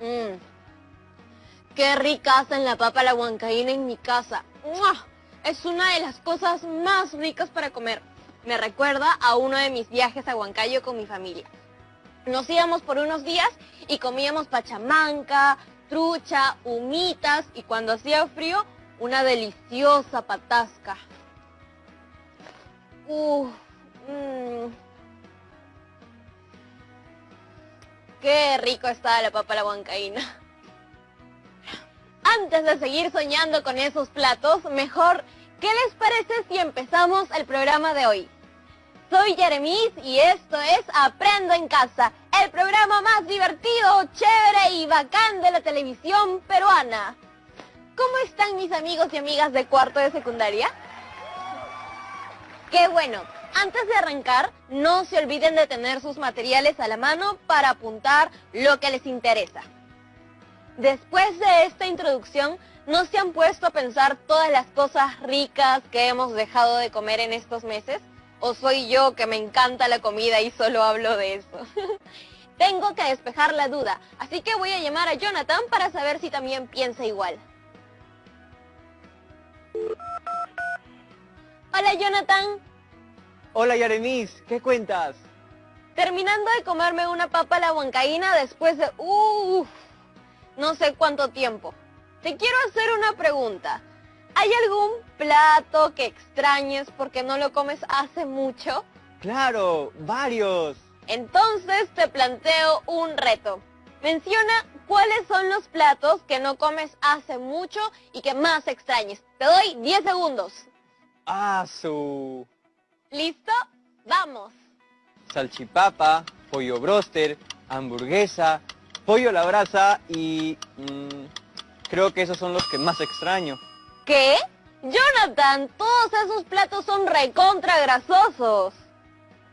Mmm, qué rica hacen la papa a la huancaína en mi casa. ¡Mua! Es una de las cosas más ricas para comer. Me recuerda a uno de mis viajes a Huancayo con mi familia. Nos íbamos por unos días y comíamos pachamanca, trucha, humitas y cuando hacía frío, una deliciosa patasca. Qué rico está la papa a la huancaína. Antes de seguir soñando con esos platos, mejor, ¿qué les parece si empezamos el programa de hoy? Soy Yeremis y esto es Aprendo en Casa, el programa más divertido, chévere y bacán de la televisión peruana. ¿Cómo están mis amigos y amigas de cuarto de secundaria? ¡Qué bueno! Antes de arrancar, no se olviden de tener sus materiales a la mano para apuntar lo que les interesa. Después de esta introducción, ¿no se han puesto a pensar todas las cosas ricas que hemos dejado de comer en estos meses? ¿O soy yo que me encanta la comida y solo hablo de eso? Tengo que despejar la duda, así que voy a llamar a Jonathan para saber si también piensa igual. Hola Jonathan. Hola Yeremis, ¿qué cuentas? Terminando de comerme una papa a la huancaína después de no sé cuánto tiempo. Te quiero hacer una pregunta. ¿Hay algún plato que extrañes porque no lo comes hace mucho? Claro, varios. Entonces te planteo un reto. Menciona cuáles son los platos que no comes hace mucho y que más extrañes. Te doy 10 segundos. ¿Listo? ¡Vamos! Salchipapa, pollo bróster, hamburguesa, pollo a la brasa y... creo que esos son los que más extraño. ¿Qué? Jonathan, todos esos platos son recontra grasosos.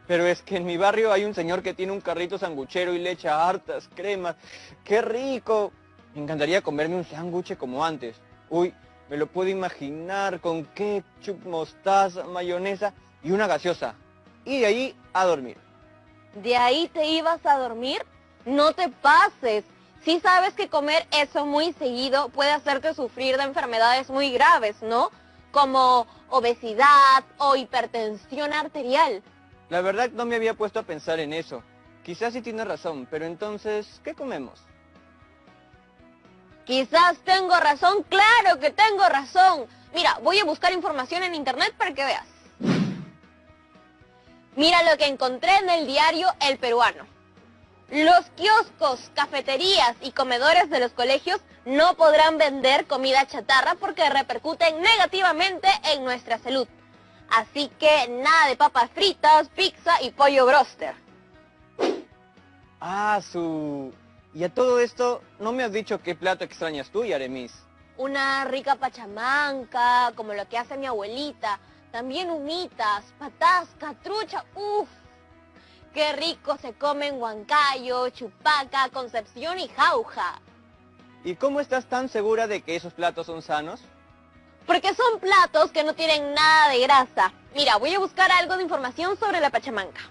Pero es que en mi barrio hay un señor que tiene un carrito sanguchero y le echa hartas cremas. ¡Qué rico! Me encantaría comerme un sándwich como antes. Uy, me lo puedo imaginar con ketchup, mostaza, mayonesa y una gaseosa. Y de ahí a dormir. ¿De ahí te ibas a dormir? No te pases. Sí sabes que comer eso muy seguido puede hacerte sufrir de enfermedades muy graves, ¿no? Como obesidad o hipertensión arterial. La verdad no me había puesto a pensar en eso. Quizás sí tienes razón, pero entonces, ¿qué comemos? Quizás tengo razón, claro que tengo razón. Mira, voy a buscar información en internet para que veas. Mira lo que encontré en el diario El Peruano. Los kioscos, cafeterías y comedores de los colegios no podrán vender comida chatarra porque repercuten negativamente en nuestra salud. Así que nada de papas fritas, pizza y pollo bróster. Y a todo esto, ¿no me has dicho qué plato extrañas tú, Yeremis? Una rica pachamanca, como lo que hace mi abuelita. También humitas, patasca, trucha, ¡qué rico se come en Huancayo, Chupaca, Concepción y Jauja! ¿Y cómo estás tan segura de que esos platos son sanos? Porque son platos que no tienen nada de grasa. Mira, voy a buscar algo de información sobre la pachamanca.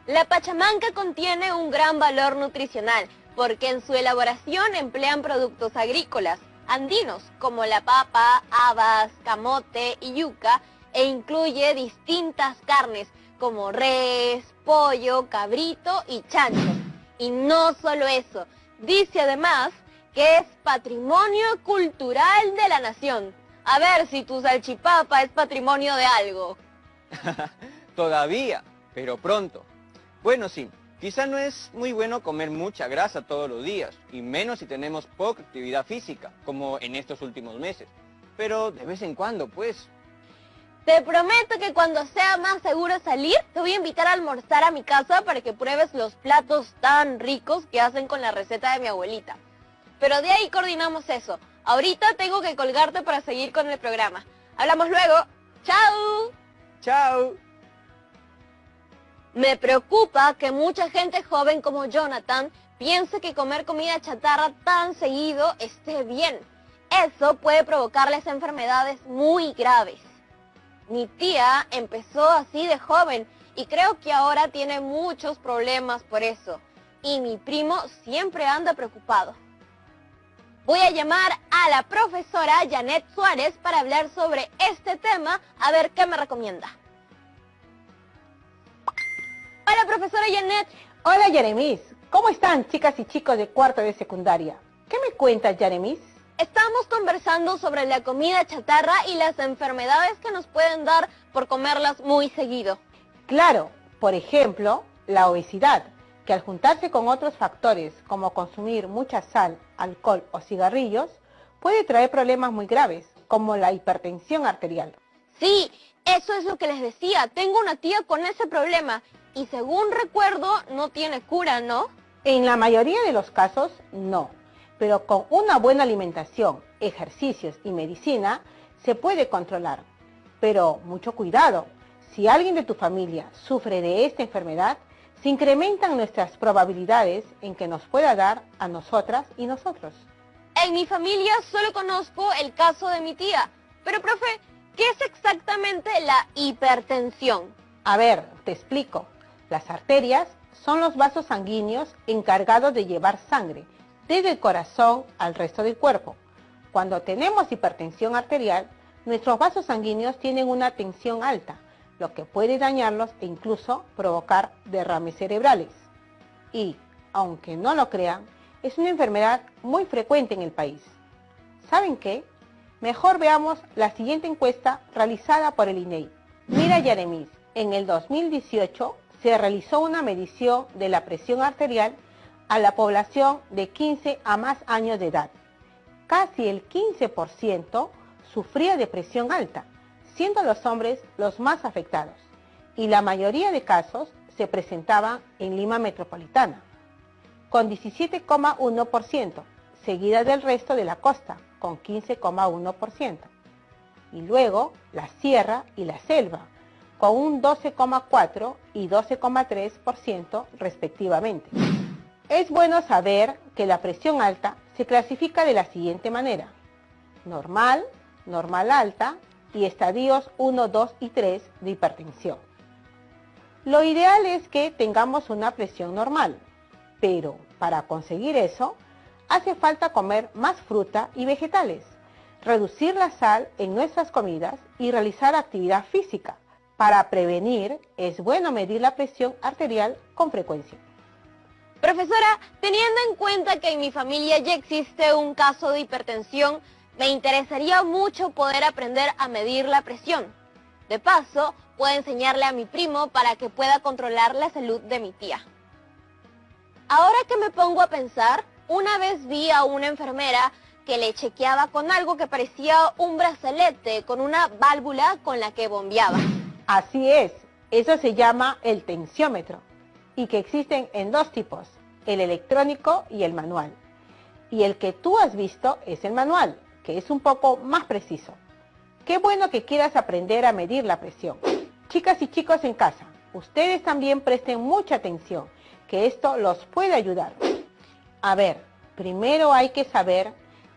La pachamanca contiene un gran valor nutricional, porque en su elaboración emplean productos agrícolas, andinos, como la papa, habas, camote y yuca, e incluye distintas carnes, como res, pollo, cabrito y chancho. Y no solo eso, dice además que es patrimonio cultural de la nación. A ver si tu salchipapa es patrimonio de algo. Todavía, pero pronto. Bueno, sí, quizá no es muy bueno comer mucha grasa todos los días, y menos si tenemos poca actividad física, como en estos últimos meses. Pero de vez en cuando, pues. Te prometo que cuando sea más seguro salir, te voy a invitar a almorzar a mi casa para que pruebes los platos tan ricos que hacen con la receta de mi abuelita. Pero de ahí coordinamos eso. Ahorita tengo que colgarte para seguir con el programa. Hablamos luego. ¡Chao! ¡Chao! Me preocupa que mucha gente joven como Jonathan piense que comer comida chatarra tan seguido esté bien. Eso puede provocarles enfermedades muy graves. Mi tía empezó así de joven y creo que ahora tiene muchos problemas por eso. y mi primo siempre anda preocupado. Voy a llamar a la profesora Janet Suárez para hablar sobre este tema, a ver qué me recomienda. Hola, profesora Janet. Hola, Yeremis. ¿Cómo están, chicas y chicos de cuarto de secundaria? ¿Qué me cuentas, Yeremis? Estamos conversando sobre la comida chatarra y las enfermedades que nos pueden dar por comerlas muy seguido. Claro, por ejemplo, la obesidad, que al juntarse con otros factores como consumir mucha sal, alcohol o cigarrillos, puede traer problemas muy graves, como la hipertensión arterial. Sí, eso es lo que les decía. Tengo una tía con ese problema y según recuerdo no tiene cura, ¿no? En la mayoría de los casos, no. Pero con una buena alimentación, ejercicios y medicina, se puede controlar. Pero mucho cuidado, si alguien de tu familia sufre de esta enfermedad, se incrementan nuestras probabilidades en que nos pueda dar a nosotras y nosotros. En mi familia solo conozco el caso de mi tía. Pero, profe, ¿qué es exactamente la hipertensión? A ver, te explico. Las arterias son los vasos sanguíneos encargados de llevar sangre desde el corazón al resto del cuerpo. Cuando tenemos hipertensión arterial, nuestros vasos sanguíneos tienen una tensión alta, lo que puede dañarlos e incluso provocar derrames cerebrales. Y, aunque no lo crean, es una enfermedad muy frecuente en el país. ¿Saben qué? Mejor veamos la siguiente encuesta realizada por el INEI. Mira, Yeremis, en el 2018 se realizó una medición de la presión arterial a la población de 15 a más años de edad. Casi el 15% sufría de presión alta, siendo los hombres los más afectados, y la mayoría de casos se presentaban en Lima Metropolitana, con 17,1%, seguida del resto de la costa, con 15,1%, y luego la sierra y la selva, con un 12,4% y 12,3% respectivamente. Es bueno saber que la presión alta se clasifica de la siguiente manera: normal, normal alta y estadios 1, 2 y 3 de hipertensión. Lo ideal es que tengamos una presión normal, pero para conseguir eso hace falta comer más fruta y vegetales, reducir la sal en nuestras comidas y realizar actividad física. Para prevenir, es bueno medir la presión arterial con frecuencia. Profesora, teniendo en cuenta que en mi familia ya existe un caso de hipertensión, me interesaría mucho poder aprender a medir la presión. De paso, puedo enseñarle a mi primo para que pueda controlar la salud de mi tía. Ahora que me pongo a pensar, una vez vi a una enfermera que le chequeaba con algo que parecía un brazalete con una válvula con la que bombeaba. Así es, eso se llama el tensiómetro, y que existen en dos tipos, el electrónico y el manual. Y el que tú has visto es el manual, que es un poco más preciso. Qué bueno que quieras aprender a medir la presión. Chicas y chicos en casa, ustedes también presten mucha atención, que esto los puede ayudar. A ver, primero hay que saber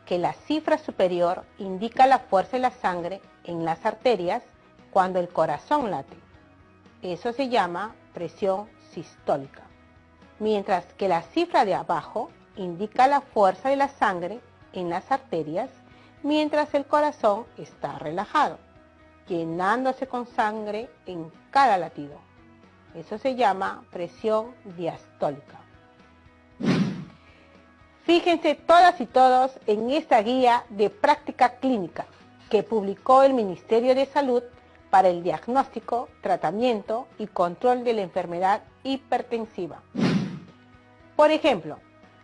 que la cifra superior indica la fuerza de la sangre en las arterias cuando el corazón late. Eso se llama presión sistólica. Mientras que la cifra de abajo indica la fuerza de la sangre en las arterias mientras el corazón está relajado, llenándose con sangre en cada latido. Eso se llama presión diastólica. Fíjense todas y todos en esta guía de práctica clínica que publicó el Ministerio de Salud para el diagnóstico, tratamiento y control de la enfermedad hipertensiva. Por ejemplo,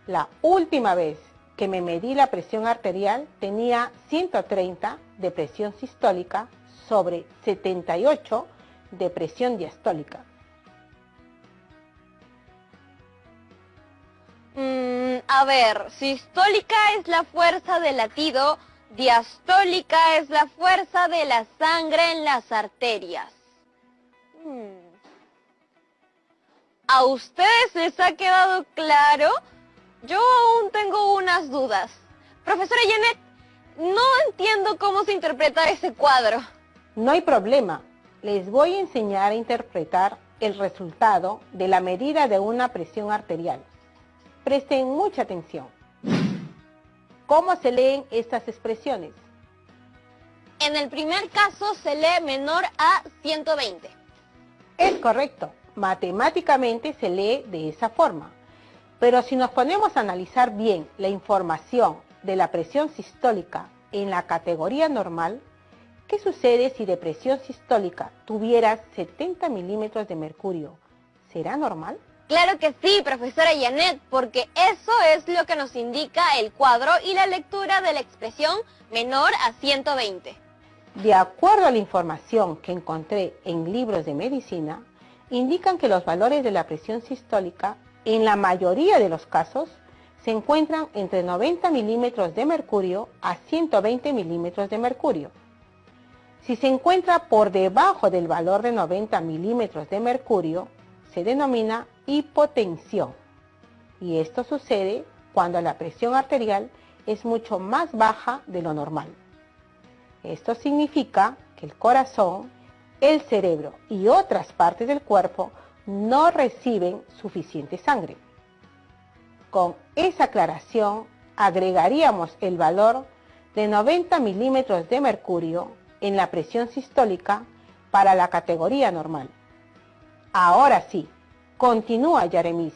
la última vez que me medí la presión arterial tenía 130 de presión sistólica sobre 78 de presión diastólica. A ver, sistólica es la fuerza del latido, diastólica es la fuerza de la sangre en las arterias. ¿A ustedes les ha quedado claro? Yo aún tengo unas dudas. Profesora Janet, no entiendo cómo se interpreta ese cuadro. No hay problema. Les voy a enseñar a interpretar el resultado de la medida de una presión arterial. Presten mucha atención. ¿Cómo se leen estas expresiones? En el primer caso se lee menor a 120. Es correcto, matemáticamente se lee de esa forma. Pero si nos ponemos a analizar bien la información de la presión sistólica en la categoría normal, ¿qué sucede si de presión sistólica tuvieras 70 milímetros de mercurio? ¿Será normal? Claro que sí, profesora Janet, porque eso es lo que nos indica el cuadro y la lectura de la expresión menor a 120. De acuerdo a la información que encontré en libros de medicina, indican que los valores de la presión sistólica, en la mayoría de los casos, se encuentran entre 90 milímetros de mercurio a 120 milímetros de mercurio. Si se encuentra por debajo del valor de 90 milímetros de mercurio, se denomina hipotensión. Y esto sucede cuando la presión arterial es mucho más baja de lo normal. Esto significa que el corazón, el cerebro y otras partes del cuerpo no reciben suficiente sangre. Con esa aclaración agregaríamos el valor de 90 milímetros de mercurio en la presión sistólica para la categoría normal. Ahora sí, continúa Yaremis.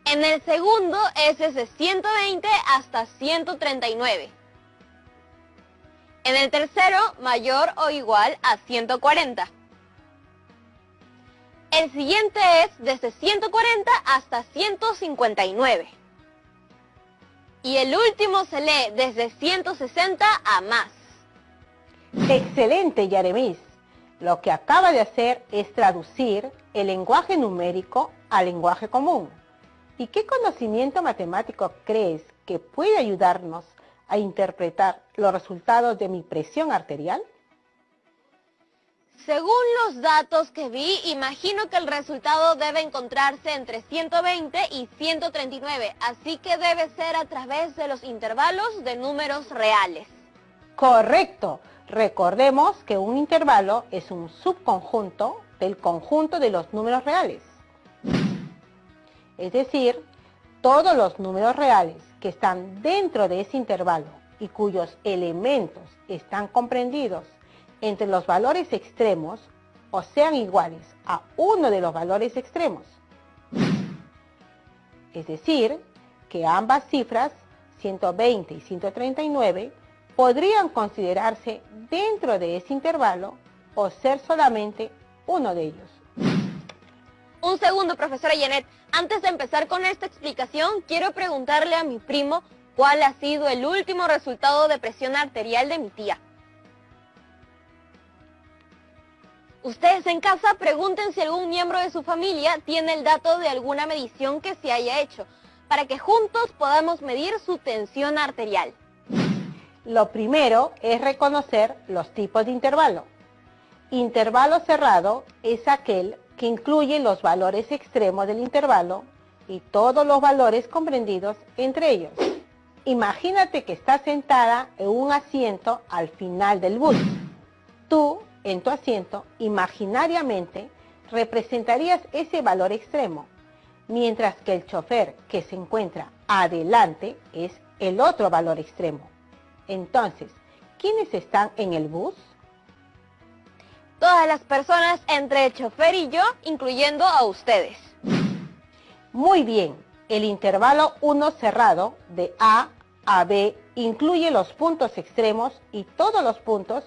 En el segundo es desde 120 hasta 139. En el tercero, mayor o igual a 140. El siguiente es desde 140 hasta 159. Y el último se lee desde 160 a más. Excelente, Yaremis. Lo que acaba de hacer es traducir el lenguaje numérico al lenguaje común. ¿Y qué conocimiento matemático crees que puede ayudarnos a interpretar los resultados de mi presión arterial? Según los datos que vi, imagino que el resultado debe encontrarse entre 120 y 139, así que debe ser a través de los intervalos de números reales. Correcto. Recordemos que un intervalo es un subconjunto del conjunto de los números reales. Es decir, todos los números reales que están dentro de ese intervalo y cuyos elementos están comprendidos entre los valores extremos o sean iguales a uno de los valores extremos. Es decir, que ambas cifras, 120 y 139, podrían considerarse dentro de ese intervalo o ser solamente uno de ellos. Un segundo, profesora Janet. Antes de empezar con esta explicación, quiero preguntarle a mi primo cuál ha sido el último resultado de presión arterial de mi tía. Ustedes en casa pregunten si algún miembro de su familia tiene el dato de alguna medición que se haya hecho, para que juntos podamos medir su tensión arterial. Lo primero es reconocer los tipos de intervalo. Intervalo cerrado es aquel que incluye los valores extremos del intervalo y todos los valores comprendidos entre ellos. Imagínate que estás sentada en un asiento al final del bus. Tú, en tu asiento, imaginariamente representarías ese valor extremo, mientras que el chofer que se encuentra adelante es el otro valor extremo. Entonces, ¿quiénes están en el bus? Todas las personas entre el chofer y yo, incluyendo a ustedes. Muy bien, el intervalo 1 cerrado de A a B incluye los puntos extremos y todos los puntos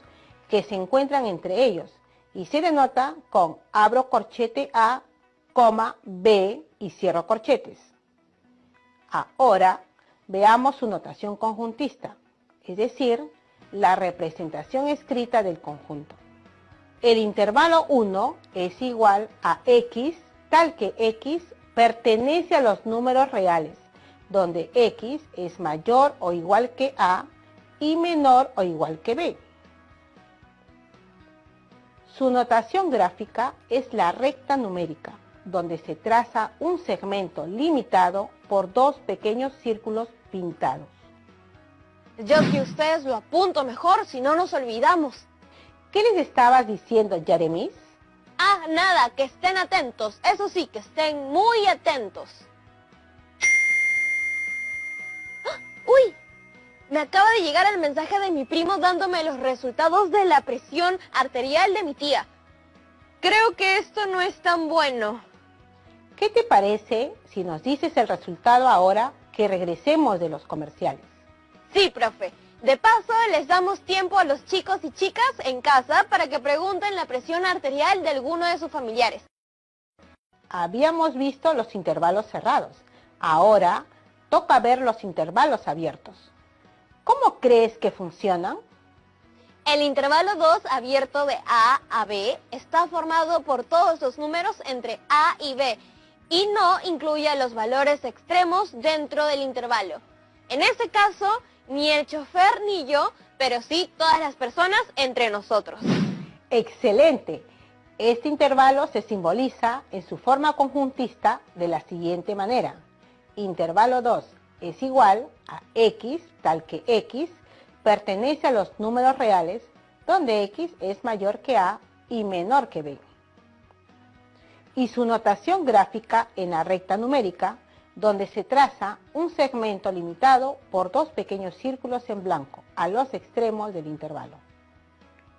que se encuentran entre ellos y se denota con abro corchete A, coma B y cierro corchetes. Ahora veamos su notación conjuntista, es decir, la representación escrita del conjunto. El intervalo 1 es igual a X, tal que X pertenece a los números reales, donde X es mayor o igual que A y menor o igual que B. Su notación gráfica es la recta numérica, donde se traza un segmento limitado por dos pequeños círculos pintados. Yo que ustedes lo apunto mejor, si no nos olvidamos. ¿Qué les estabas diciendo, Yaremis? Ah, nada, que estén atentos. Eso sí, que estén muy atentos. Me acaba de llegar el mensaje de mi primo dándome los resultados de la presión arterial de mi tía. Creo que esto no es tan bueno. ¿Qué te parece si nos dices el resultado ahora que regresemos de los comerciales? Sí, profe. De paso, les damos tiempo a los chicos y chicas en casa para que pregunten la presión arterial de alguno de sus familiares. Habíamos visto los intervalos cerrados. Ahora toca ver los intervalos abiertos. ¿Cómo crees que funcionan? El intervalo 2 abierto de A a B está formado por todos los números entre A y B y no incluye los valores extremos dentro del intervalo. En este caso, ni el chofer ni yo, pero sí todas las personas entre nosotros. ¡Excelente! Este intervalo se simboliza en su forma conjuntista de la siguiente manera. Intervalo 2 es igual a X, tal que X pertenece a los números reales, donde X es mayor que A y menor que B. Y su notación gráfica en la recta numérica, donde se traza un segmento limitado por dos pequeños círculos en blanco a los extremos del intervalo.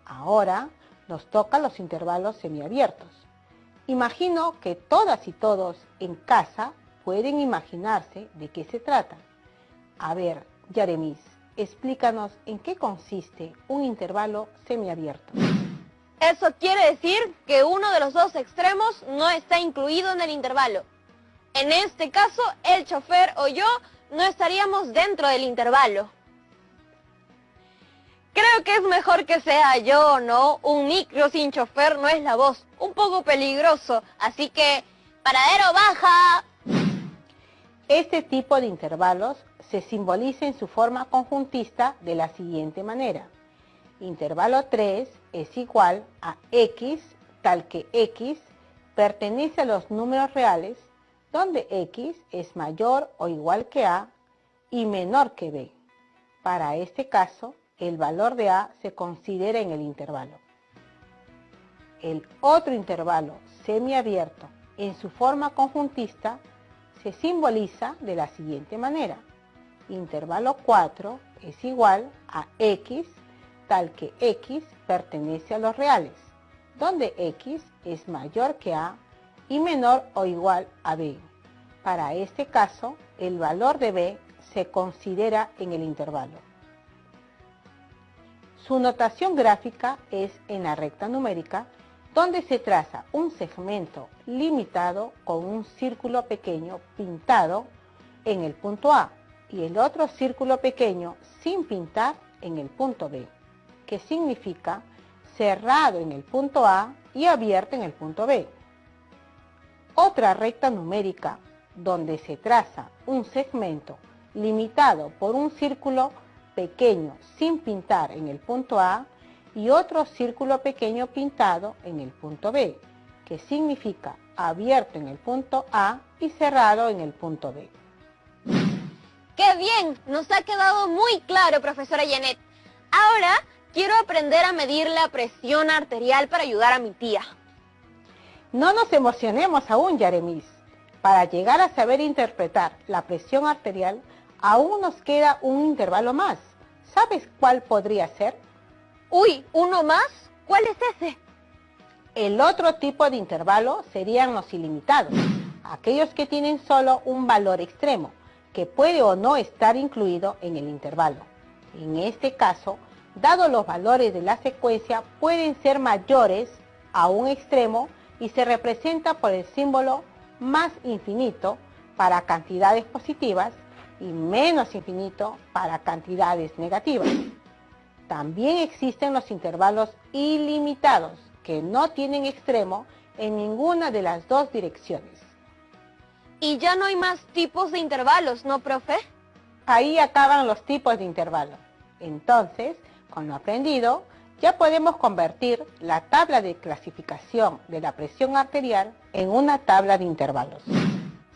Ahora nos tocan los intervalos semiabiertos. Imagino que todas y todos en casa pueden imaginarse de qué se trata. A ver, Yaremis, explícanos en qué consiste un intervalo semiabierto. Eso quiere decir que uno de los dos extremos no está incluido en el intervalo. En este caso, el chofer o yo no estaríamos dentro del intervalo. Creo que es mejor que sea yo, ¿no? Un micro sin chofer no es la voz. Un poco peligroso. Así que, paradero baja. Este tipo de intervalos se simboliza en su forma conjuntista de la siguiente manera. Intervalo 3 es igual a X, tal que X pertenece a los números reales, donde X es mayor o igual que A y menor que B. Para este caso, el valor de A se considera en el intervalo. El otro intervalo semiabierto, en su forma conjuntista, se simboliza de la siguiente manera. Intervalo 4 es igual a X, tal que X pertenece a los reales, donde X es mayor que A y menor o igual a B. Para este caso, el valor de B se considera en el intervalo. Su notación gráfica es en la recta numérica, donde se traza un segmento limitado con un círculo pequeño pintado en el punto A y el otro círculo pequeño sin pintar en el punto B, que significa cerrado en el punto A y abierto en el punto B. Otra recta numérica donde se traza un segmento limitado por un círculo pequeño sin pintar en el punto A y otro círculo pequeño pintado en el punto B, que significa abierto en el punto A y cerrado en el punto B. ¡Qué bien! Nos ha quedado muy claro, profesora Janet. Ahora quiero aprender a medir la presión arterial para ayudar a mi tía. No nos emocionemos aún, Yaremis. Para llegar a saber interpretar la presión arterial, aún nos queda un intervalo más. ¿Sabes cuál podría ser? Uy, ¿uno más? ¿Cuál es ese? El otro tipo de intervalo serían los ilimitados, aquellos que tienen solo un valor extremo, que puede o no estar incluido en el intervalo. En este caso, dados los valores de la secuencia, pueden ser mayores a un extremo y se representa por el símbolo más infinito para cantidades positivas y menos infinito para cantidades negativas. También existen los intervalos ilimitados, que no tienen extremo en ninguna de las dos direcciones. Y ya no hay más tipos de intervalos, ¿no, profe? Ahí acaban los tipos de intervalos. Entonces, con lo aprendido, ya podemos convertir la tabla de clasificación de la presión arterial en una tabla de intervalos.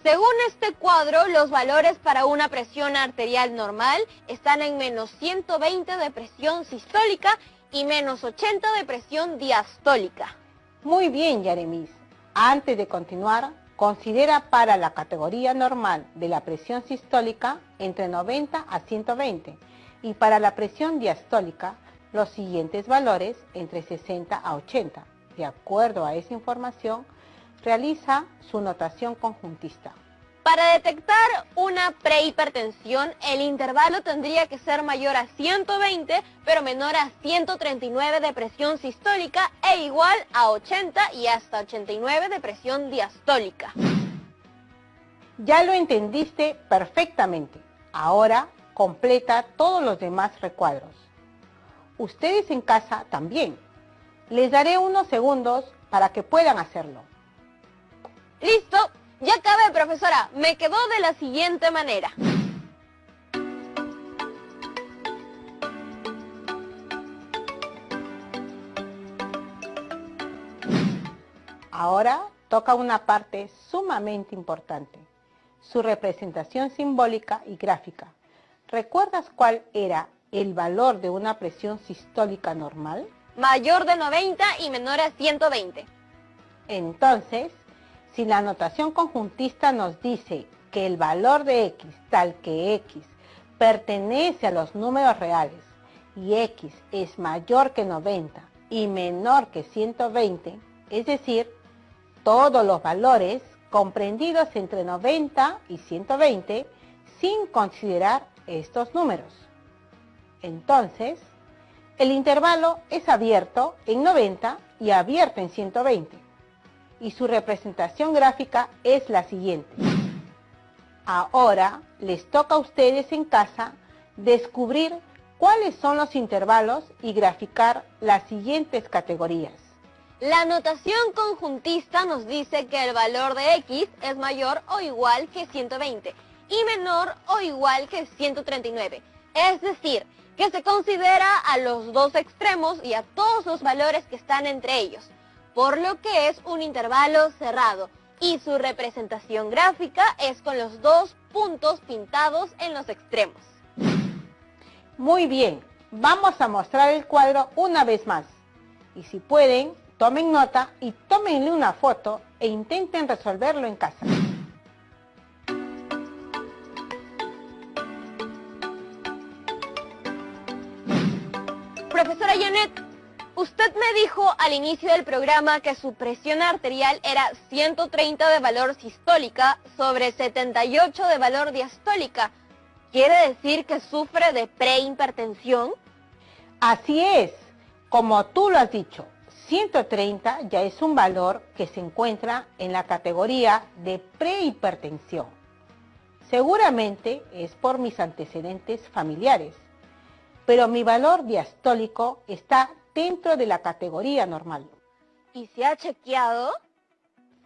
Según este cuadro, los valores para una presión arterial normal están en menos 120 de presión sistólica y menos 80 de presión diastólica. Muy bien, Yaremis. Antes de continuar, considera para la categoría normal de la presión sistólica entre 90 a 120 Y para la presión diastólica, los siguientes valores entre 60 a 80. De acuerdo a esa información, realiza su notación conjuntista. Para detectar una prehipertensión, el intervalo tendría que ser mayor a 120, pero menor a 139 de presión sistólica e igual a 80 y hasta 89 de presión diastólica. Ya lo entendiste perfectamente. Ahora completa todos los demás recuadros. Ustedes en casa también. Les daré unos segundos para que puedan hacerlo. ¡Listo! Ya acabé, profesora. Me quedó de la siguiente manera. Ahora toca una parte sumamente importante, su representación simbólica y gráfica. ¿Recuerdas cuál era el valor de una presión sistólica normal? Mayor de 90 y menor a 120. Entonces, si la notación conjuntista nos dice que el valor de x, tal que x, pertenece a los números reales y x es mayor que 90 y menor que 120, es decir, todos los valores comprendidos entre 90 y 120 sin considerar estos números. Entonces, el intervalo es abierto en 90 y abierto en 120. Y su representación gráfica es la siguiente. Ahora les toca a ustedes en casa descubrir cuáles son los intervalos y graficar las siguientes categorías. La notación conjuntista nos dice que el valor de x es mayor o igual que 120 y menor o igual que 139. Es decir, que se considera a los dos extremos y a todos los valores que están entre ellos, por lo que es un intervalo cerrado y su representación gráfica es con los dos puntos pintados en los extremos. Muy bien, vamos a mostrar el cuadro una vez más. Y si pueden, tomen nota y tómenle una foto e intenten resolverlo en casa. Profesora Janet, usted me dijo al inicio del programa que su presión arterial era 130 de valor sistólica sobre 78 de valor diastólica. ¿Quiere decir que sufre de prehipertensión? Así es, como tú lo has dicho, 130 ya es un valor que se encuentra en la categoría de prehipertensión. Seguramente es por mis antecedentes familiares, pero mi valor diastólico está dentro de la categoría normal. ¿Y se ha chequeado?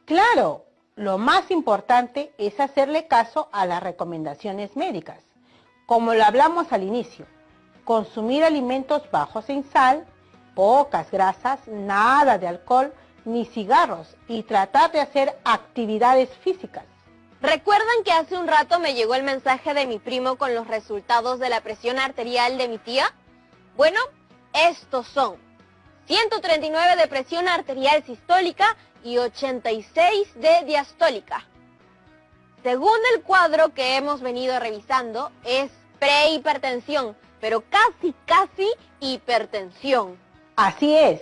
Claro, lo más importante es hacerle caso a las recomendaciones médicas. Como lo hablamos al inicio, consumir alimentos bajos en sal, pocas grasas, nada de alcohol ni cigarros y tratar de hacer actividades físicas. ¿Recuerdan que hace un rato me llegó el mensaje de mi primo con los resultados de la presión arterial de mi tía? Bueno, estos son 139 de presión arterial sistólica y 86 de diastólica. Según el cuadro que hemos venido revisando, es prehipertensión, pero casi hipertensión. Así es,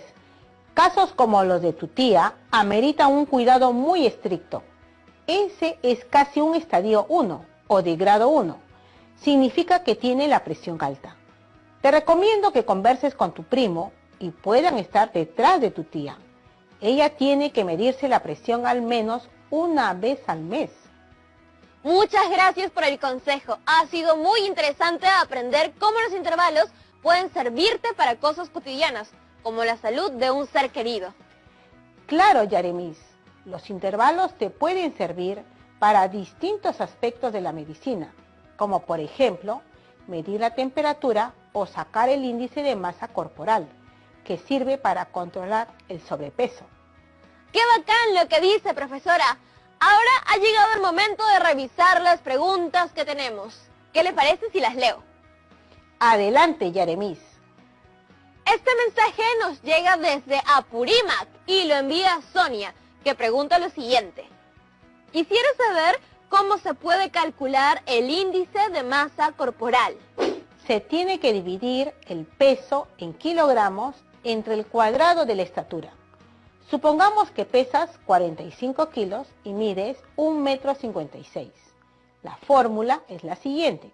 casos como los de tu tía ameritan un cuidado muy estricto. Ese es casi un estadio 1 o de grado 1. Significa que tiene la presión alta. Te recomiendo que converses con tu primo y puedan estar detrás de tu tía. Ella tiene que medirse la presión al menos una vez al mes. Muchas gracias por el consejo. Ha sido muy interesante aprender cómo los intervalos pueden servirte para cosas cotidianas, como la salud de un ser querido. Claro, Yaremis, los intervalos te pueden servir para distintos aspectos de la medicina, como por ejemplo, medir la temperatura o sacar el índice de masa corporal, que sirve para controlar el sobrepeso. ¡Qué bacán lo que dice, profesora! Ahora ha llegado el momento de revisar las preguntas que tenemos. ¿Qué le parece si las leo? Adelante, Yaremis. Este mensaje nos llega desde Apurímac y lo envía Sonia, que pregunta lo siguiente. Quisiera saber cómo se puede calcular el índice de masa corporal. se tiene que dividir el peso en kilogramos entre el cuadrado de la estatura. Supongamos que pesas 45 kilos y mides 1,56 m. La fórmula es la siguiente.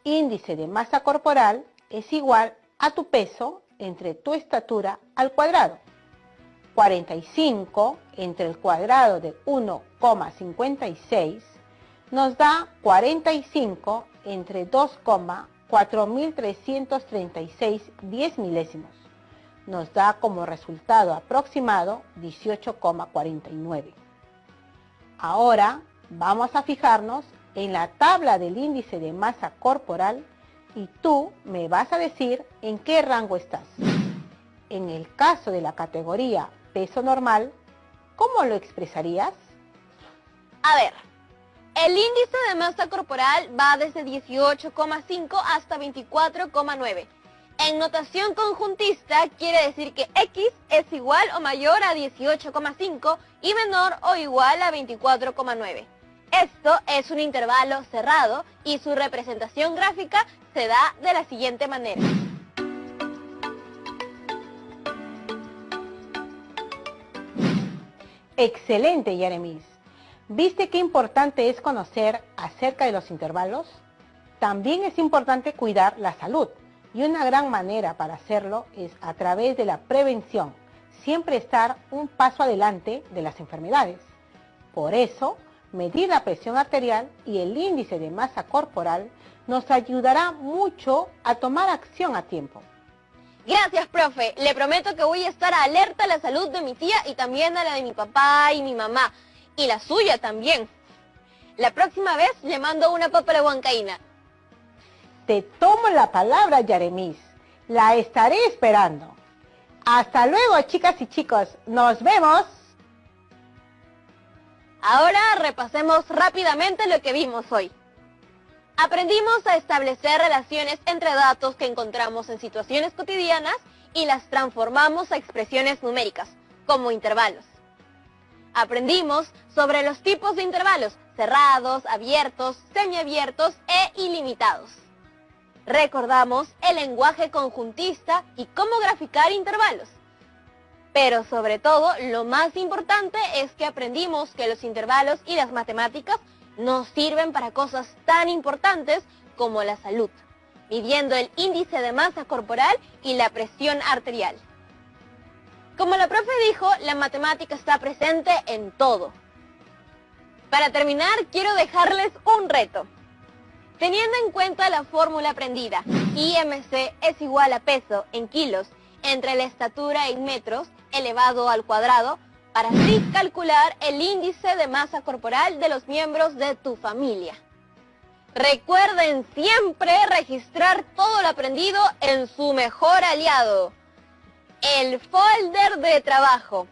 Índice de masa corporal es igual a tu peso entre tu estatura al cuadrado. 45 entre el cuadrado de 1,56 nos da 45 entre 2,4336 10 milésimos. Nos da como resultado aproximado 18,49. Ahora vamos a fijarnos en la tabla del índice de masa corporal y tú me vas a decir en qué rango estás. En el caso de la categoría peso normal, ¿cómo lo expresarías? A ver, el índice de masa corporal va desde 18,5 hasta 24,9. En notación conjuntista quiere decir que X es igual o mayor a 18,5 y menor o igual a 24,9. Esto es un intervalo cerrado y su representación gráfica se da de la siguiente manera. Excelente, Yaremis. ¿Viste qué importante es conocer acerca de los intervalos? También es importante cuidar la salud. Y una gran manera para hacerlo es a través de la prevención, siempre estar un paso adelante de las enfermedades. Por eso, medir la presión arterial y el índice de masa corporal nos ayudará mucho a tomar acción a tiempo. Gracias, profe. Le prometo que voy a estar alerta a la salud de mi tía y también a la de mi papá y mi mamá. Y la suya también. La próxima vez le mando una papa a la huancaína. Te tomo la palabra, Yaremis. La estaré esperando. Hasta luego, chicas y chicos. ¡Nos vemos! Ahora repasemos rápidamente lo que vimos hoy. Aprendimos a establecer relaciones entre datos que encontramos en situaciones cotidianas y las transformamos a expresiones numéricas, como intervalos. Aprendimos sobre los tipos de intervalos, cerrados, abiertos, semiabiertos e ilimitados. Recordamos el lenguaje conjuntista y cómo graficar intervalos. Pero sobre todo, lo más importante es que aprendimos que los intervalos y las matemáticas nos sirven para cosas tan importantes como la salud, midiendo el índice de masa corporal y la presión arterial. Como la profe dijo, la matemática está presente en todo. Para terminar, quiero dejarles un reto. Teniendo en cuenta la fórmula aprendida, IMC es igual a peso en kilos entre la estatura en metros elevado al cuadrado, para así calcular el índice de masa corporal de los miembros de tu familia. Recuerden siempre registrar todo lo aprendido en su mejor aliado, el folder de trabajo.